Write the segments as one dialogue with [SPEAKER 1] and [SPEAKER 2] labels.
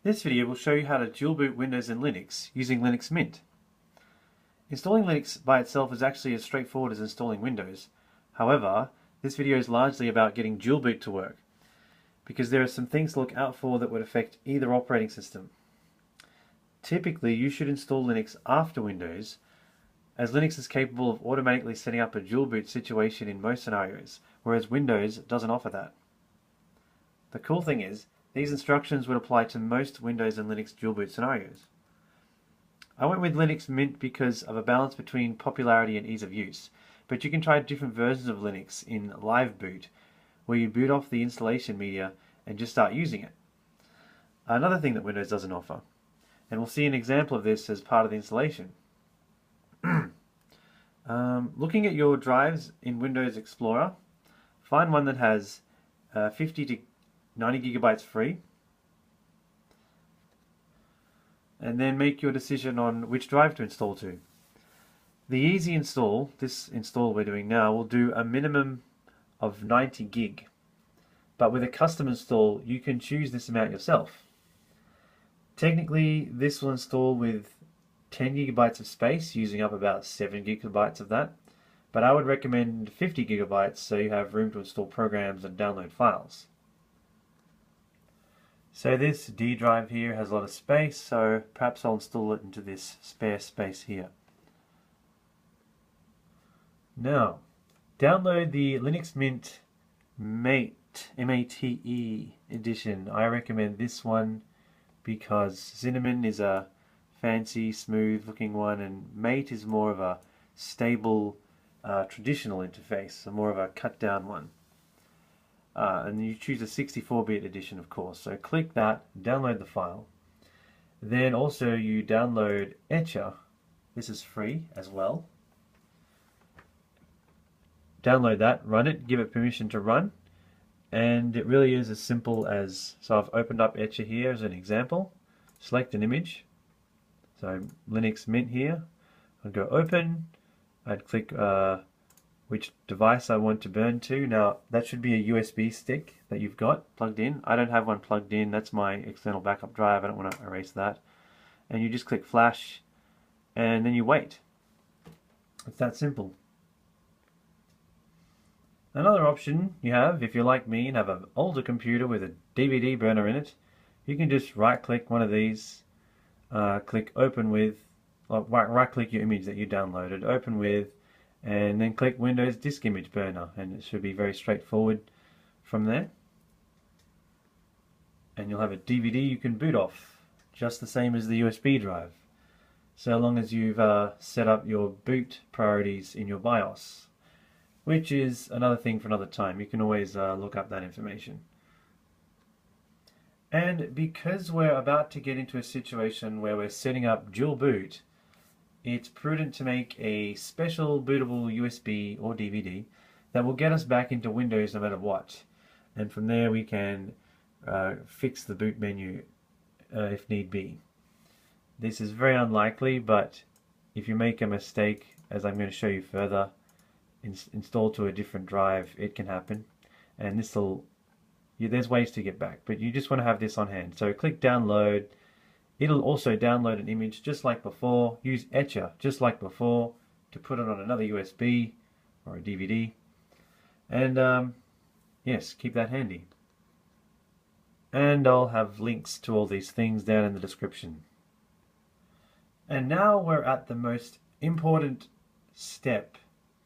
[SPEAKER 1] This video will show you how to dual boot Windows and Linux using Linux Mint. Installing Linux by itself is actually as straightforward as installing Windows. However, this video is largely about getting dual boot to work, because there are some things to look out for that would affect either operating system. Typically, you should install Linux after Windows, as Linux is capable of automatically setting up a dual boot situation in most scenarios, whereas Windows doesn't offer that. The cool thing is, these instructions would apply to most Windows and Linux dual boot scenarios. I went with Linux Mint because of a balance between popularity and ease of use, but you can try different versions of Linux in Live Boot, where you boot off the installation media and just start using it. Another thing that Windows doesn't offer, and we'll see an example of this as part of the installation. Looking at your drives in Windows Explorer, find one that has 50 to 90 gigabytes free, and then make your decision on which drive to install to. The easy install, this install we're doing now, will do a minimum of 90 gig, but with a custom install you can choose this amount yourself. Technically this will install with 10 gigabytes of space, using up about 7 gigabytes of that, but I would recommend 50 gigabytes so you have room to install programs and download files. So this D drive here has a lot of space, so perhaps I'll install it into this spare space here. Now, download the Linux Mint Mate, M-A-T-E edition. I recommend this one because Cinnamon is a fancy, smooth looking one, and Mate is more of a stable, traditional interface, so more of a cut down one. And you choose a 64-bit edition, of course. So click that, download the file. Then also you download Etcher. This is free as well. Download that, run it, give it permission to run. And it really is as simple as, so I've opened up Etcher here as an example. Select an image. So Linux Mint here. I'd go open. I'd click which device I want to burn to. Now that should be a USB stick that you've got plugged in. I don't have one plugged in. That's my external backup drive. I don't want to erase that. And you just click flash and then you wait. It's that simple. Another option you have, if you're like me and have an older computer with a DVD burner in it, you can just right click one of these, click open with, right click your image that you downloaded, open with, and then click Windows Disk Image Burner, and it should be very straightforward from there. And you'll have a DVD you can boot off, just the same as the USB drive, so long as you've set up your boot priorities in your BIOS, which is another thing for another time. You can always look up that information. And because we're about to get into a situation where we're setting up dual boot, it's prudent to make a special bootable USB or DVD that will get us back into Windows no matter what. And from there we can fix the boot menu if need be. This is very unlikely, but if you make a mistake, as I'm going to show you further, install to a different drive, it can happen. And this will, there's ways to get back, but you just want to have this on hand. So click download. It'll also download an image just like before. Use Etcher just like before to put it on another USB or a DVD. And yes, keep that handy. And I'll have links to all these things down in the description. And now we're at the most important step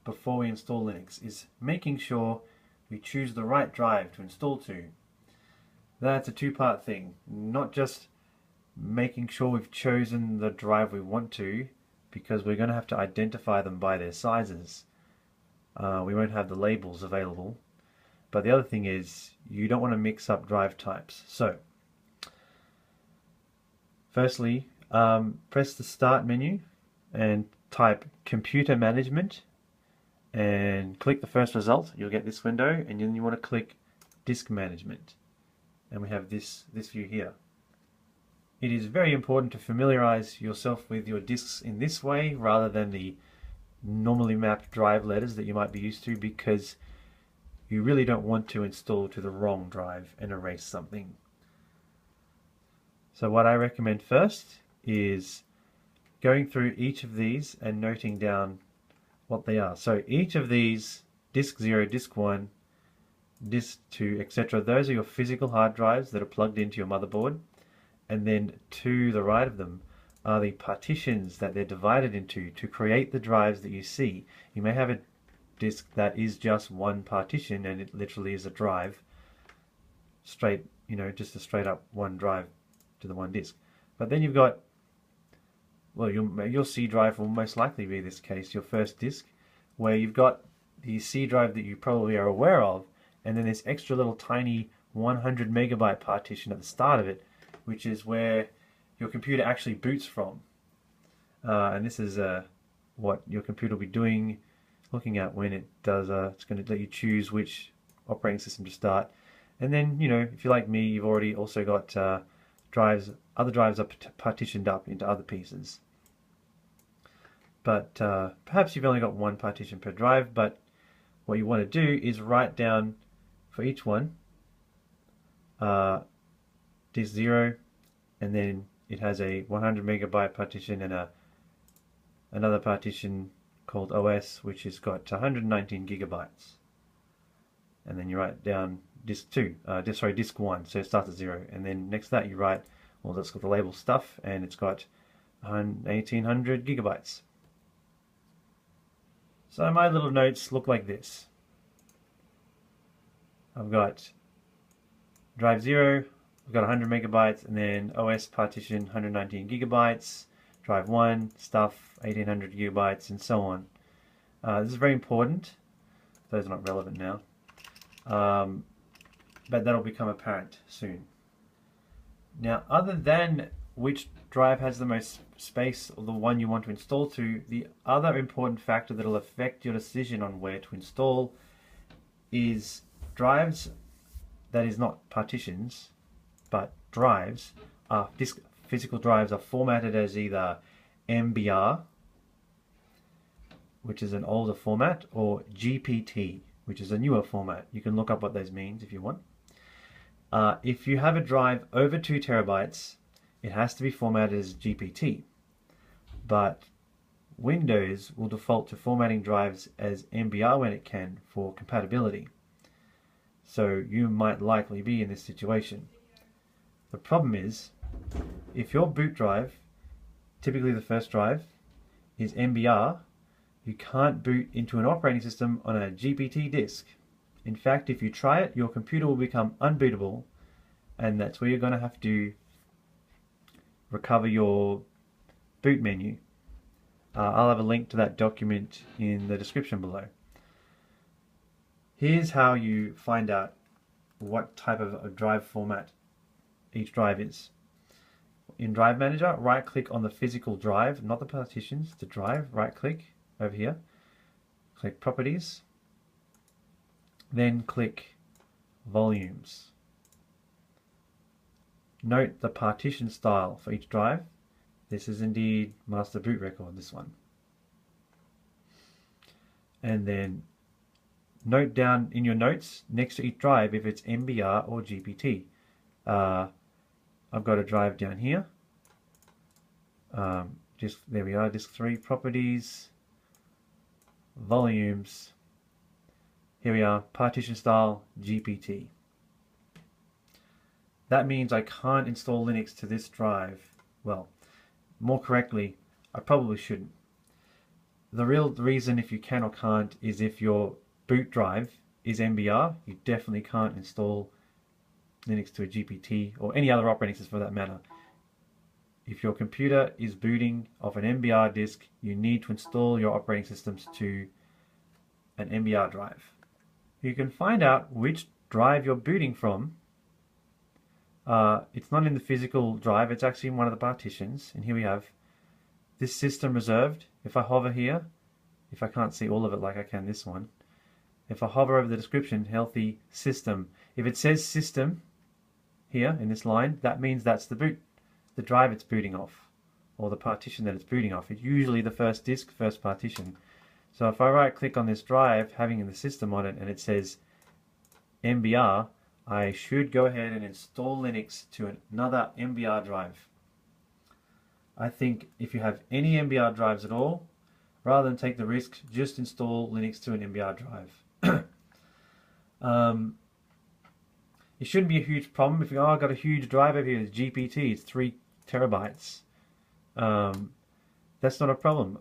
[SPEAKER 1] before we install Linux, is making sure we choose the right drive to install to. That's a two-part thing. Not just making sure we've chosen the drive we want to, because we're going to have to identify them by their sizes. We won't have the labels available. But the other thing is, you don't want to mix up drive types. So, firstly, press the Start menu and type Computer Management and click the first result. You'll get this window, and then you want to click Disk Management. And we have this view here. It is very important to familiarize yourself with your disks in this way rather than the normally mapped drive letters that you might be used to, because you really don't want to install to the wrong drive and erase something. So what I recommend first is going through each of these and noting down what they are. So each of these, disk 0, disk 1, disk 2, etc., those are your physical hard drives that are plugged into your motherboard. And then to the right of them are the partitions that they're divided into to create the drives that you see. You may have a disk that is just one partition and it literally is a drive, straight, just a straight up one drive to the one disk. But then you've got, well, your C drive will most likely be this case, your first disk, where you've got the C drive that you probably are aware of, and then this extra little tiny 100 megabyte partition at the start of it, which is where your computer actually boots from. And this is what your computer will be looking at when it does, it's going to let you choose which operating system to start. And then, if you're like me, you've already also got other drives are partitioned up into other pieces. But perhaps you've only got one partition per drive, but what you want to do is write down for each one disk 0, and then it has a 100 megabyte partition and another partition called OS, which has got 119 gigabytes. And then you write down disk 1, so it starts at 0, and then next to that you write, well, that's got the label stuff, and it's got 1800 gigabytes. So my little notes look like this. I've got drive 0, I've got 100 megabytes, and then OS partition 119 gigabytes, drive 1, stuff 1800 gigabytes, and so on. This is very important. Those are not relevant now. But that'll become apparent soon. Now, other than which drive has the most space, or the one you want to install to, the other important factor that will affect your decision on where to install is drives, that is not partitions, but drives, physical drives are formatted as either MBR, which is an older format, or GPT, which is a newer format. You can look up what those means if you want. If you have a drive over 2 terabytes, it has to be formatted as GPT. But Windows will default to formatting drives as MBR when it can for compatibility. So you might likely be in this situation. The problem is, if your boot drive, typically the first drive, is MBR, you can't boot into an operating system on a GPT disk. In fact, if you try it, your computer will become unbootable, and that's where you're going to have to recover your boot menu. I'll have a link to that document in the description below. Here's how you find out what type of a drive format each drive is. In Drive Manager, right-click on the physical drive, not the partitions, the drive, right-click over here, click Properties, then click Volumes. Note the partition style for each drive. This is indeed master boot record, this one. And then note down in your notes next to each drive if it's MBR or GPT. I've got a drive down here. There we are, disk 3, Properties, Volumes. Here we are, partition style, GPT. That means I can't install Linux to this drive. Well, more correctly, I probably shouldn't. The real reason if you can or can't is if your boot drive is MBR, you definitely can't install Linux to a GPT or any other operating system for that matter. If your computer is booting off an MBR disk, you need to install your operating systems to an MBR drive. You can find out which drive you're booting from. It's not in the physical drive, it's actually in one of the partitions. And here we have this system reserved. If I hover here, if I can't see all of it like I can this one, if I hover over the description, healthy system, if it says system here in this line, that means that's the drive it's booting off, or the partition that it's booting off. It's usually the first disk, first partition. So if I right click on this drive having the system on it and it says MBR, I should go ahead and install Linux to another MBR drive. I think if you have any MBR drives at all, rather than take the risk, just install Linux to an MBR drive. It shouldn't be a huge problem. If you I've got a huge drive over here, it's GPT, it's 3 terabytes. That's not a problem.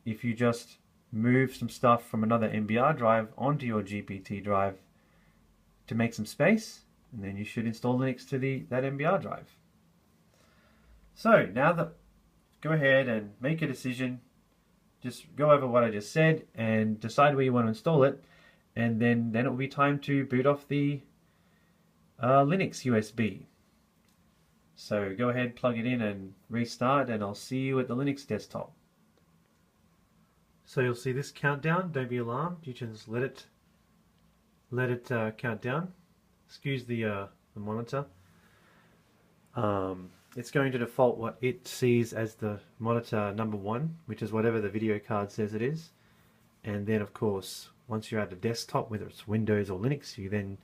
[SPEAKER 1] If you just move some stuff from another MBR drive onto your GPT drive to make some space, and then you should install Linux to that MBR drive. So now go ahead and make a decision. Just go over what I just said and decide where you want to install it, and then it will be time to boot off the Linux USB. So go ahead, plug it in and restart, and I'll see you at the Linux desktop. So you'll see this countdown. Don't be alarmed. You just let it count down. Excuse the monitor. It's going to default what it sees as the monitor number 1, which is whatever the video card says it is. And then, of course, once you're at the desktop, whether it's Windows or Linux, you then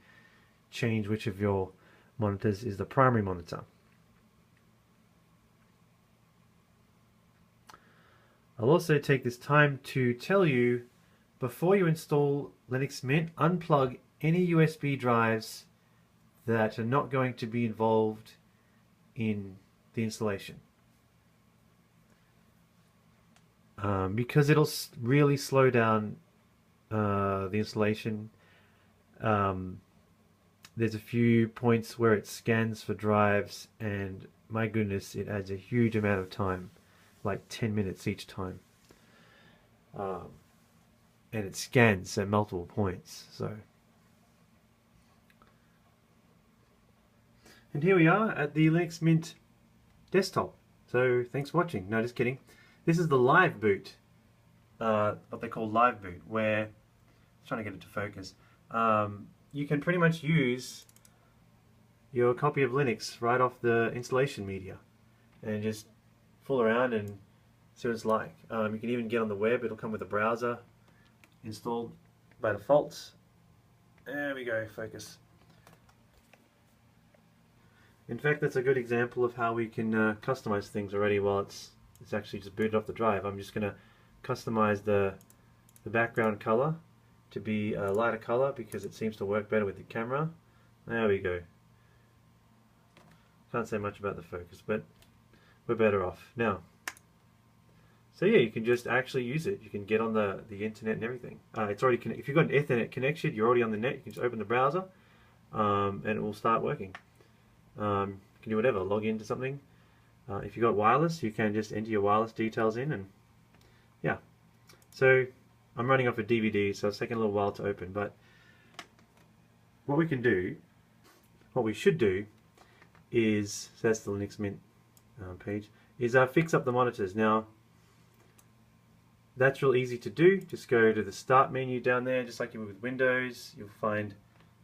[SPEAKER 1] change which of your monitors is the primary monitor. I'll also take this time to tell you, before you install Linux Mint, unplug any USB drives that are not going to be involved in the installation. Because it'll really slow down the installation. There's a few points where it scans for drives, and my goodness, it adds a huge amount of time, like 10 minutes each time. And it scans at multiple points. And here we are at the Linux Mint desktop. So thanks for watching. No, just kidding. This is the live boot, what they call live boot, where, I'm trying to get it to focus, you can pretty much use your copy of Linux right off the installation media and just fool around and see what it's like. You can even get on the web. It'll come with a browser installed by default. There we go, focus. In fact, that's a good example of how we can customize things already while it's actually just booted off the drive. I'm just going to customize the background color to be a lighter color because it seems to work better with the camera. There we go. Can't say much about the focus, but we're better off now. So yeah, you can just actually use it. You can get on the internet and everything. It's already if you've got an Ethernet connection, you're already on the net. You can just open the browser, and it will start working. You can do whatever, log into something. If you've got wireless, you can just enter your wireless details in, and yeah. So I'm running off a DVD, so it's taking a little while to open, but what we should do is, so that's the Linux Mint page, is fix up the monitors. Now, that's real easy to do. Just go to the Start menu down there, just like you would with Windows. You'll find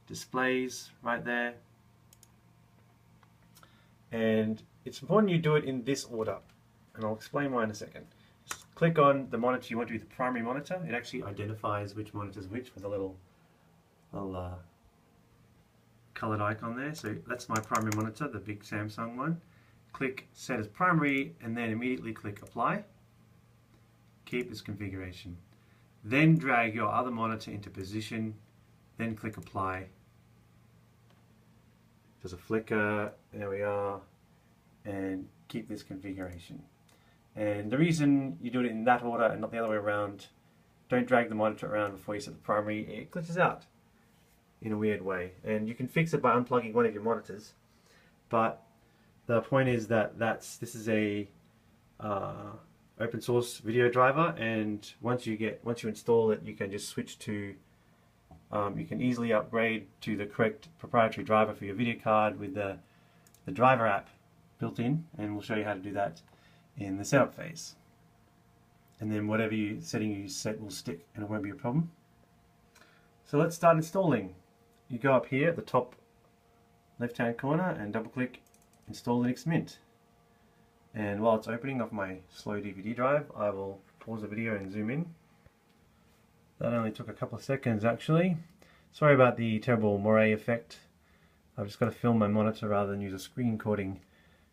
[SPEAKER 1] Displays right there. And it's important you do it in this order, and I'll explain why in a second. Just click on the monitor you want to be the primary monitor. It actually identifies which monitor is which with a little colored icon there. So that's my primary monitor, the big Samsung one. Click Set as Primary, and then immediately click Apply. Keep this configuration. Then drag your other monitor into position, then click Apply. There's a flicker, there we are, and keep this configuration. And the reason you do it in that order and not the other way around, don't drag the monitor around before you set the primary, it glitches out in a weird way. And you can fix it by unplugging one of your monitors, but the point is that this is a open source video driver, and once you install it, you can just switch to you can easily upgrade to the correct proprietary driver for your video card with the driver app built in, and we'll show you how to do that in the setup phase. And then whatever setting you set will stick and it won't be a problem. So let's start installing. You go up here at the top left hand corner and double click Install Linux Mint. And while it's opening off my slow DVD drive, I will pause the video and zoom in. That only took a couple of seconds actually. Sorry about the terrible moire effect. I've just got to film my monitor rather than use a screen recording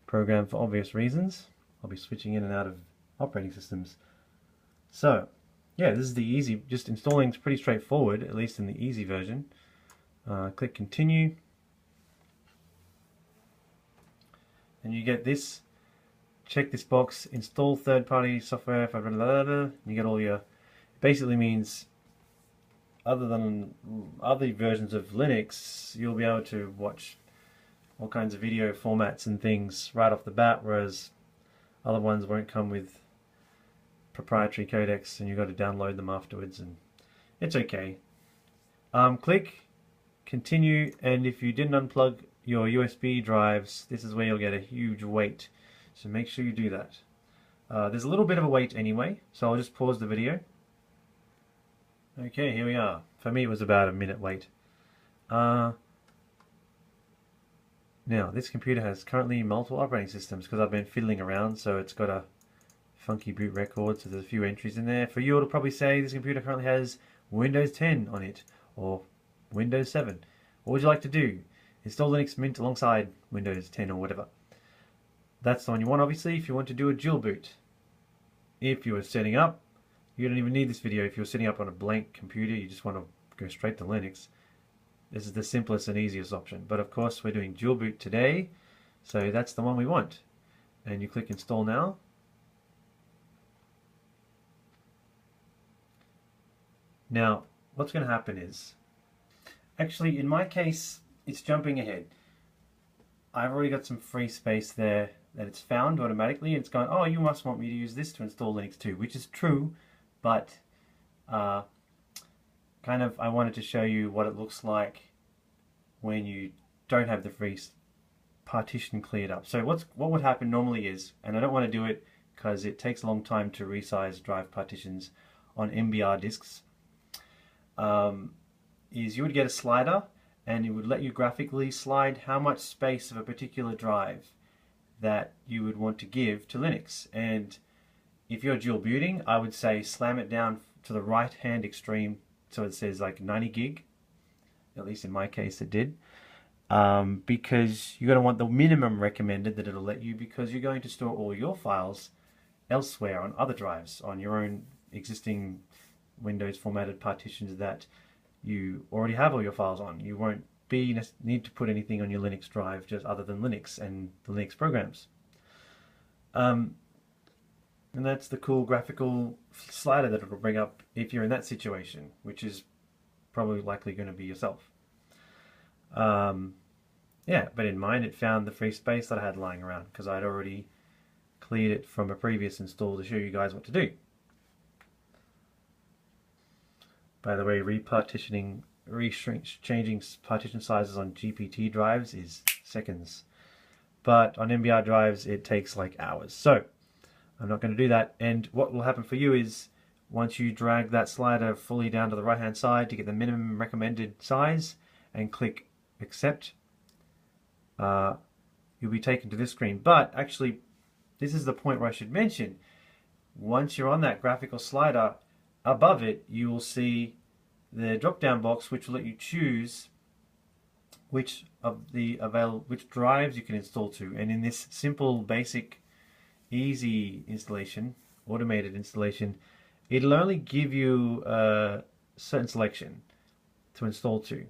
[SPEAKER 1] program for obvious reasons. I'll be switching in and out of operating systems. So, yeah, this is the easy, just installing is pretty straightforward, at least in the easy version. Click continue. And you get this, check this box, install third-party software, you get all your, basically means other than other versions of Linux, you'll be able to watch all kinds of video formats and things right off the bat, whereas other ones won't come with proprietary codecs and you've got to download them afterwards, and it's okay. Click continue, and if you didn't unplug your USB drives, this is where you'll get a huge wait, so make sure you do that. There's a little bit of a wait anyway, so I'll just pause the video. Okay, here we are. For me it was about a minute wait. Now this computer has currently multiple operating systems because I've been fiddling around, so it's got a funky boot record, so there's a few entries in there. For you it'll probably say this computer currently has Windows 10 on it, or Windows 7. What would you like to do? Install Linux Mint alongside Windows 10 or whatever. That's the one you want, obviously, if you want to do a dual boot. If you are setting up, you don't even need this video. If you're setting up on a blank computer, you just want to go straight to Linux, this is the simplest and easiest option. But of course we're doing dual boot today, so that's the one we want. And you click install now. Now what's going to happen is, actually in my case it's jumping ahead. I've already got some free space there that it's found automatically, and it's going, oh, you must want me to use this to install Linux too, which is true, but kind of I wanted to show you what it looks like when you don't have the free partition cleared up. So what would happen normally is, and I don't want to do it because it takes a long time to resize drive partitions on MBR disks, is you would get a slider and it would let you graphically slide how much space of a particular drive that you would want to give to Linux. And if you're dual booting, I would say slam it down to the right hand extreme so it says like 90 gig, at least in my case it did, because you're going to want the minimum recommended that it'll let you, because you're going to store all your files elsewhere on other drives, on your own existing Windows formatted partitions that you already have all your files on. You won't need to put anything on your Linux drive just other than Linux and the Linux programs. And that's the cool graphical slider that it'll bring up if you're in that situation, which is probably likely going to be yourself. Yeah, but in mine it found the free space that I had lying around because I'd already cleared it from a previous install to show you guys what to do. By the way, changing partition sizes on GPT drives is seconds, but on MBR drives it takes like hours. So I'm not going to do that. And what will happen for you is, once you drag that slider fully down to the right hand side to get the minimum recommended size and click accept, you'll be taken to this screen. But actually, this is the point where I should mention, once you're on that graphical slider, above it you will see the drop down box which will let you choose which drives you can install to. And in this simple, basic, easy installation, automated installation, it'll only give you a certain selection to install to.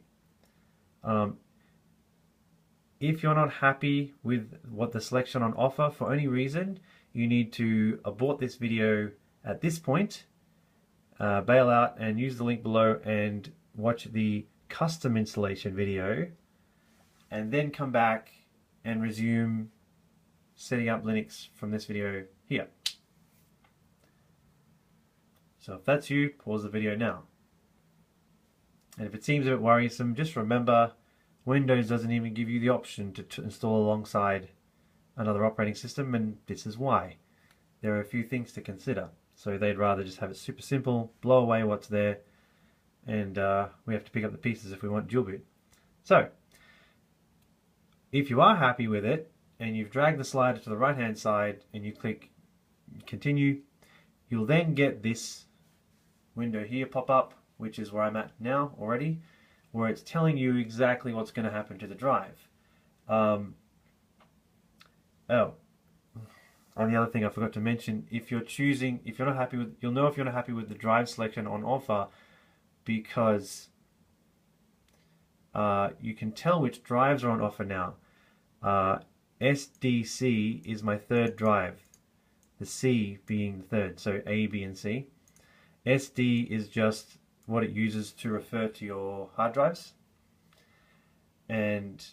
[SPEAKER 1] If you're not happy with what the selection on offer for any reason, you need to abort this video at this point, bail out and use the link below and watch the custom installation video, and then come back and resume setting up Linux from this video here. So if that's you, pause the video now. And if it seems a bit worrisome, just remember Windows doesn't even give you the option to install alongside another operating system, and this is why. There are a few things to consider. So they'd rather just have it super simple, blow away what's there, and we have to pick up the pieces if we want dual boot. So if you are happy with it and you've dragged the slider to the right hand side and you click continue, you'll then get this window here pop up, which is where I'm at now already, where it's telling you exactly what's going to happen to the drive. Oh, and the other thing I forgot to mention, if you're not happy with, you'll know if you're not happy with the drive selection on offer, because you can tell which drives are on offer now. SDC is my third drive, the C being the third, so A, B, and C. SD is just what it uses to refer to your hard drives, and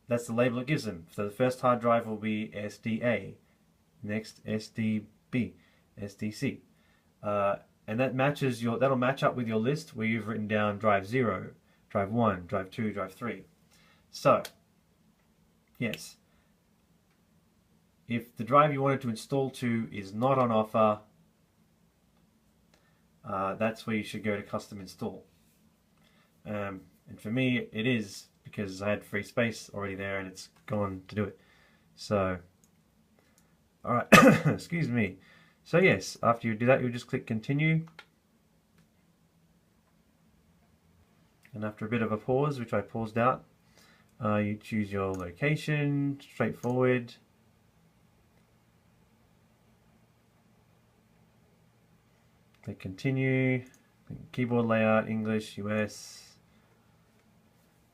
[SPEAKER 1] that's the label it gives them. So the first hard drive will be SDA, next SDB, SDC, and that matches that'll match up with your list where you've written down drive 0, drive 1, drive 2, drive 3. So yes, if the drive you wanted to install to is not on offer, that's where you should go to custom install. And for me it is, because I had free space already there and it's gone to do it. So alright, excuse me. So yes, after you do that, you'll just click continue. And after a bit of a pause, which I paused out, you choose your location, straightforward. Click continue. Keyboard layout, English, US.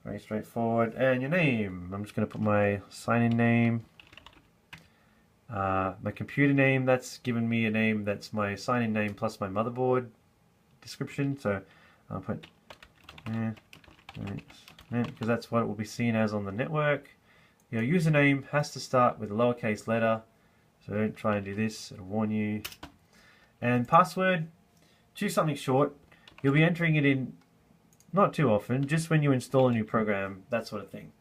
[SPEAKER 1] Very straightforward. And your name. I'm just going to put my sign-in name. My computer name, that's given me a name that's my sign-in name plus my motherboard description. So I'll put because that's what it will be seen as on the network. Your username has to start with a lowercase letter, so don't try and do this, it'll warn you. And password, choose something short. You'll be entering it in not too often, just when you install a new program, that sort of thing.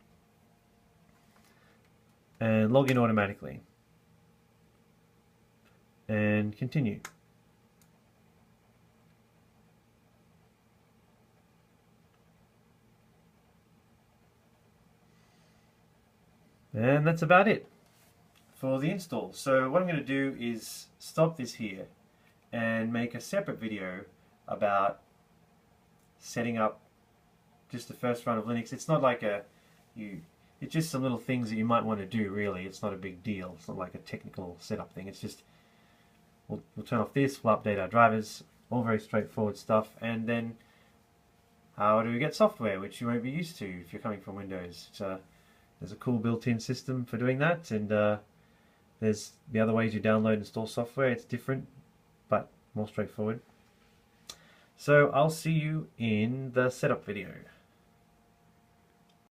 [SPEAKER 1] And log in automatically. And continue. And that's about it for the install. So what I'm going to do is stop this here and make a separate video about setting up just the first run of Linux. It's not like it's just some little things that you might want to do, really. It's not a big deal. It's not like a technical setup thing. It's just, we'll turn off this, we'll update our drivers, all very straightforward stuff, and then how do we get software, which you won't be used to if you're coming from Windows. There's a cool built-in system for doing that, and there's the other ways you download and install software. It's different, but more straightforward. So I'll see you in the setup video.